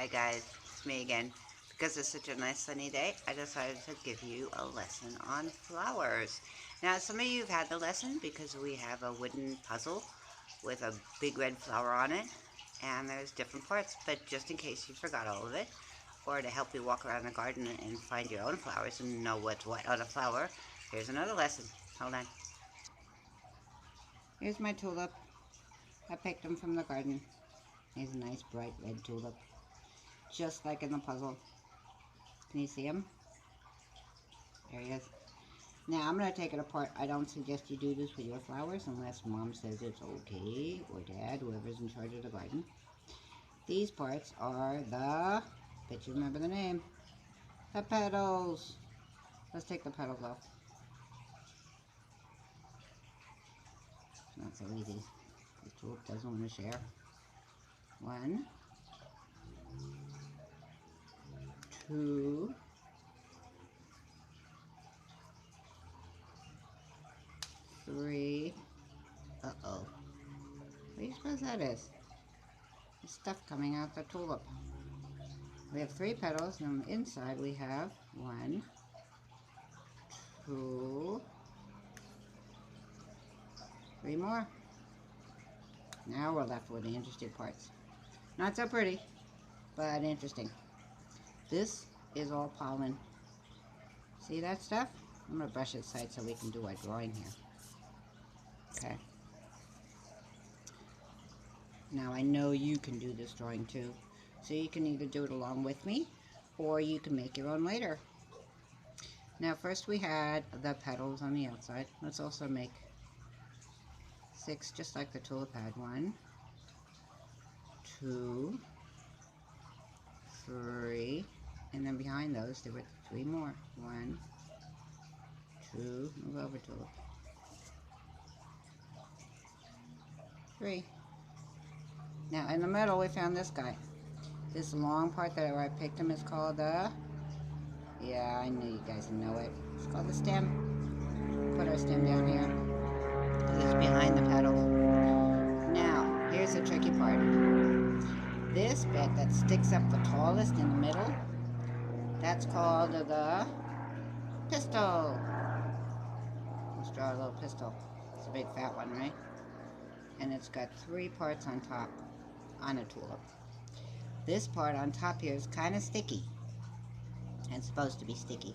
Hi guys, it's me again. Because it's such a nice sunny day, I decided to give you a lesson on flowers. Now, some of you have had the lesson because we have a wooden puzzle with a big red flower on it, and there's different parts, but just in case you forgot all of it, or to help you walk around the garden and find your own flowers and know what's what on a flower, here's another lesson. Hold on. Here's my tulip. I picked him from the garden. He's a nice bright red tulip, just like in the puzzle. Can you see him? There he is. Now I'm going to take it apart. I don't suggest you do this with your flowers unless mom says it's okay, or dad, whoever's in charge of the garden. These parts are the, bet you remember the name, the petals. Let's take the petals off. It's not so easy. The tulip doesn't want to share. 1, 2, 3. Uh-oh. What do you suppose that is? There's stuff coming out the tulip. We have 3 petals, and on the inside we have 1, 2, 3 more. Now we're left with the interesting parts. Not so pretty, but interesting. This is all pollen. See that stuff? I'm going to brush it aside so we can do our drawing here. Okay. Now I know you can do this drawing too. So you can either do it along with me, or you can make your own later. Now first we had the petals on the outside. Let's also make 6 just like the tulip had. 1, 2, 3, and then behind those there were 3 more. 1, 2, move over tulip. 3. Now in the middle we found this guy. This long part that where I picked him is called the, yeah, I knew you guys would know it. It's called the stem. Put our stem down here because it's behind the petal. Now, here's the tricky part. This bit that sticks up the tallest in the middle, that's called the pistil. Let's draw a little pistil. It's a big fat one, right? And it's got 3 parts on top on a tulip. This part on top here is kind of sticky. And it's supposed to be sticky.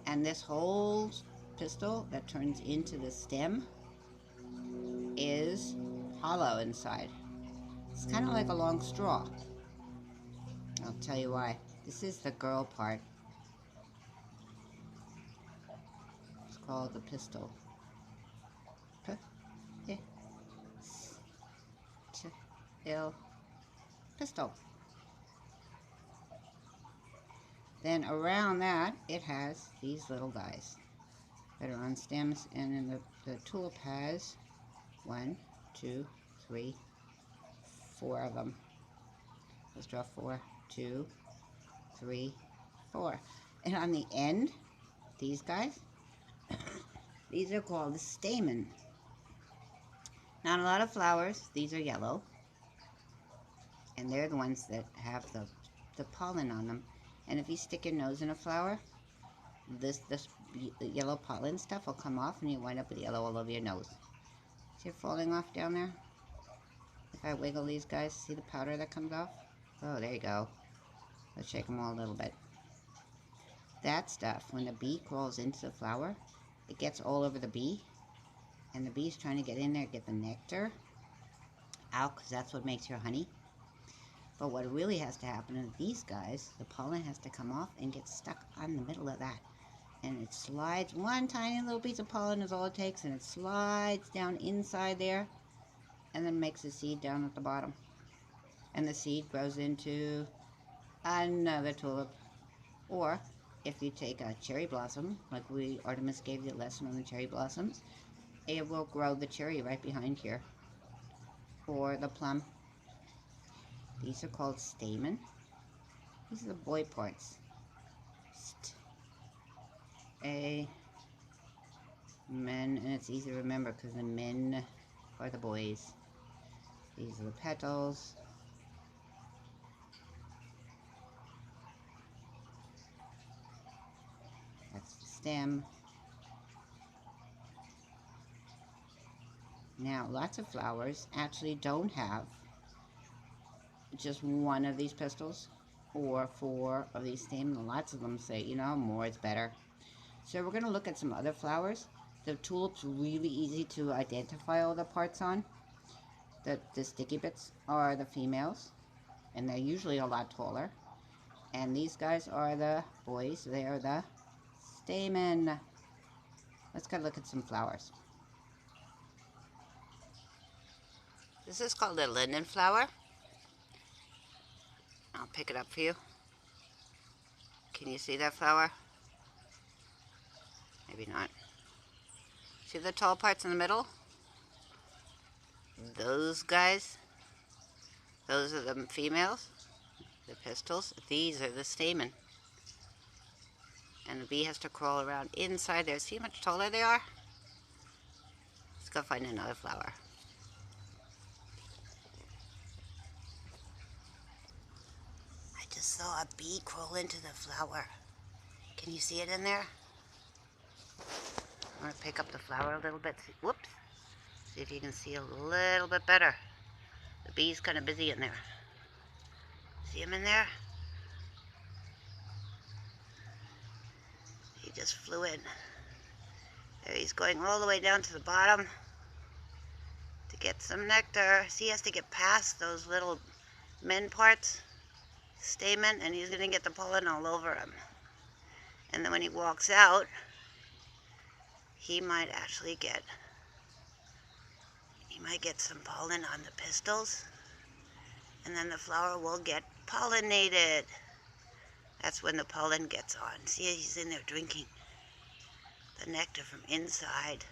And this whole pistil that turns into the stem is hollow inside. It's kind of like a long straw. I'll tell you why. This is the girl part. It's called the pistil. Pistil. Then around that, it has these little guys that are on stems, and then the tulip has 1, 2, 3, 4 of them. Let's draw 4, 2, 3, 4. And on the end, these guys, these are called the stamen. Not a lot of flowers. These are yellow. And they're the ones that have the pollen on them. And if you stick your nose in a flower, this yellow pollen stuff will come off and you wind up with yellow all over your nose. See it falling off down there? If I wiggle these guys, see the powder that comes off? Oh, there you go. Let's shake them all a little bit. That stuff, when the bee crawls into the flower, it gets all over the bee. And the bee's trying to get in there, get the nectar out, because that's what makes your honey. But what really has to happen is these guys, the pollen has to come off and get stuck on the middle of that. And it slides, one tiny little piece of pollen is all it takes, and it slides down inside there, and then makes a seed down at the bottom. And the seed grows into another tulip. Or, if you take a cherry blossom, like Artemis gave you a lesson on the cherry blossoms, it will grow the cherry right behind here. Or the plum. These are called stamen. These are the boy parts. Men, and it's easy to remember because the men are the boys. These are the petals. stem. Now, lots of flowers actually don't have just one of these pistils or four of these stamens. Lots of them say, you know, more is better. So we're going to look at some other flowers. The tulip's really easy to identify all the parts on. The sticky bits are the females, and they're usually a lot taller. And these guys are the boys. They are the stamen. Let's go look at some flowers. This is called a linden flower. I'll pick it up for you. Can you see that flower? Maybe not. See the tall parts in the middle? Those guys, those are the females, the pistils. These are the stamen. And the bee has to crawl around inside there. See how much taller they are? Let's go find another flower. I just saw a bee crawl into the flower. Can you see it in there? I'm going to pick up the flower a little bit. Whoops. See if you can see a little bit better. The bee's kind of busy in there. See him in there? He just flew in. There he's going all the way down to the bottom to get some nectar. See, he has to get past those little men parts, stamen, and he's going to get the pollen all over him. And then when he walks out, he might actually get some pollen on the pistils, and then the flower will get pollinated. That's when the pollen gets on. See, he's in there drinking the nectar from inside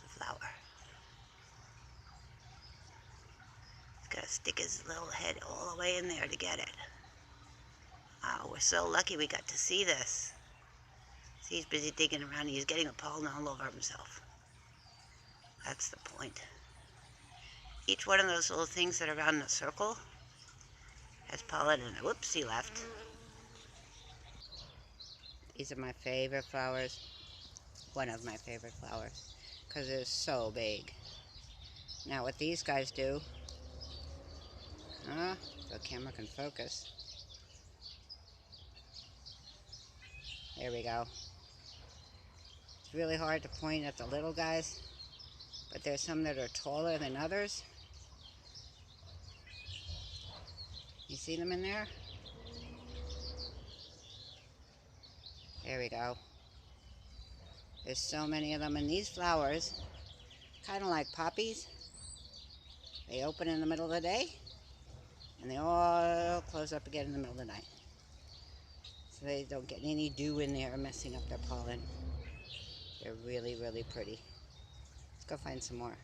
the flower. He's got to stick his little head all the way in there to get it. Oh, we're so lucky we got to see this. See, he's busy digging around. He's getting the pollen all over himself. That's the point. Each one of those little things that are around the circle has pollen in it. Whoops, he left. These are my favorite flowers. One of my favorite flowers. Because they're so big. Now what these guys do, the camera can focus. There we go. It's really hard to point at the little guys, but there's some that are taller than others. You see them in there? There we go. There's so many of them, and these flowers, kind of like poppies, they open in the middle of the day, and they all close up again in the middle of the night. So they don't get any dew in there messing up their pollen. They're really, really pretty. Let's go find some more.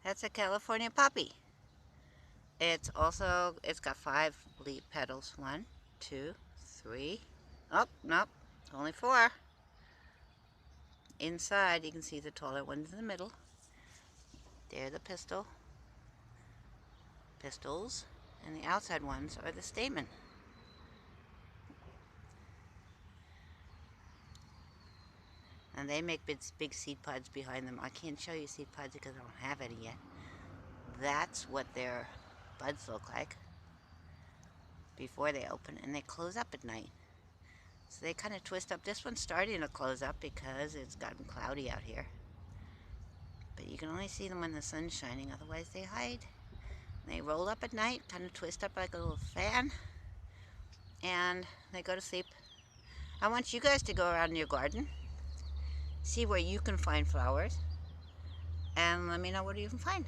That's a California poppy. It's got 5 leaf petals. 1, 2, 3. Oh, nope, only 4. Inside, you can see the taller ones in the middle. They're the pistils, and the outside ones are the stamen. And And they make big seed pods behind them. I can't show you seed pods because I don't have any yet. That's what their buds look like before they open, and they close up at night. So they kind of twist up. This one's starting to close up because it's gotten cloudy out here. But you can only see them when the sun's shining, otherwise they hide. They roll up at night, kind of twist up like a little fan, and they go to sleep. I want you guys to go around your garden, see where you can find flowers, and let me know what you can find.